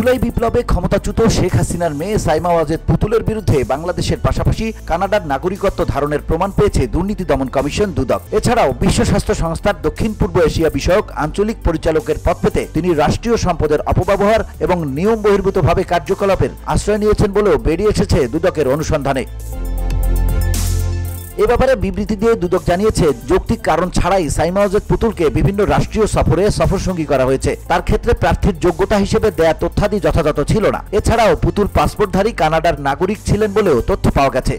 জুলাই বিপ্লবে ক্ষমতাচ্যুত শেখ হাসিনার মেয়ে সাইমা ওয়াজেদ পুতুলের বিরুদ্ধে বাংলাদেশের পাশাপাশি কানাডার নাগরিকত্ব ধারণের প্রমাণ পেয়েছে দুর্নীতি দমন কমিশন দুদক। এছাড়াও বিশ্ব স্বাস্থ্য সংস্থার দক্ষিণ পূর্ব এশিয়া বিষয়ক আঞ্চলিক পরিচালকের পদ পেতে তিনি রাষ্ট্রীয় সম্পদের অপব্যবহার এবং নিয়ম বহির্ভূতভাবে কার্যকলাপের আশ্রয় নিয়েছেন বলেও বেরিয়ে এসেছে দুদকের অনুসন্ধানে। এ ব্যাপারে বিবৃতি দিয়ে দুদক জানিয়েছে, যৌক্তিক কারণ ছাড়াই সাইমা ওয়াজেদ পুতুলকে বিভিন্ন রাষ্ট্রীয় সফরে সফরসঙ্গী করা হয়েছে। তার ক্ষেত্রে প্রার্থীর যোগ্যতা হিসেবে দেয়া তথ্যাদি যথাযথ ছিল না। এছাড়াও পুতুল পাসপোর্টধারী কানাডার নাগরিক ছিলেন বলেও তথ্য পাওয়া গেছে।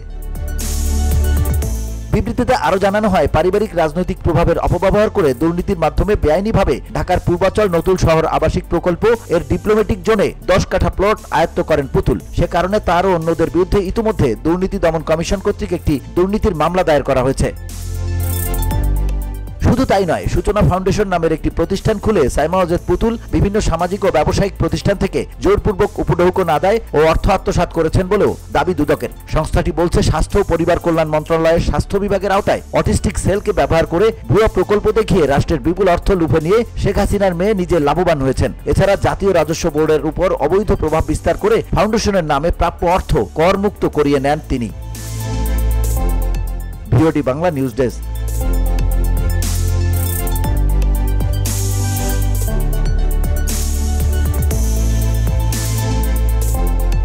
বিবৃতিতে আরও জানানো হয়, পারিবারিক রাজনৈতিক প্রভাবের অপব্যবহার করে দুর্নীতির মাধ্যমে বেআইনিভাবে ঢাকার পূর্বাচল নতুন শহর আবাসিক প্রকল্প এর ডিপ্লোম্যাটিক জোনে 10 কাঠা প্লট আয়ত্ত করেন পুতুল। সে কারণে তার ও অন্যদের বিরুদ্ধে ইতিমধ্যে দুর্নীতি দমন কমিশন কর্তৃক একটি দুর্নীতির মামলা দায়ের করা হয়েছে। শুধু তাই নয়, সূচনা ফাউন্ডেশন নামের একটি প্রতিষ্ঠান খুলে সাইমা ওয়াজেদ পুতুল বিভিন্ন সামাজিক ও ব্যবসায়িক প্রতিষ্ঠান থেকে জোরপূর্বক উপঢৌকন আদায় ও অর্থ আত্মসাৎ করেছেন বলেও দাবি দুদকের। সংস্থাটি বলছে, স্বাস্থ্য ও পরিবার কল্যাণ মন্ত্রণালয়ের স্বাস্থ্য বিভাগের আওতায় অটিস্টিক সেলকে ব্যবহার করে ভুয়া প্রকল্প দেখিয়ে রাষ্ট্রের বিপুল অর্থ লুফে নিয়ে শেখ হাসিনার মেয়ে নিজে লাভবান হয়েছেন। এছাড়া জাতীয় রাজস্ব বোর্ডের উপর অবৈধ প্রভাব বিস্তার করে ফাউন্ডেশনের নামে প্রাপ্য অর্থ করমুক্ত করিয়ে নেন তিনি। VOD Bangla news desk.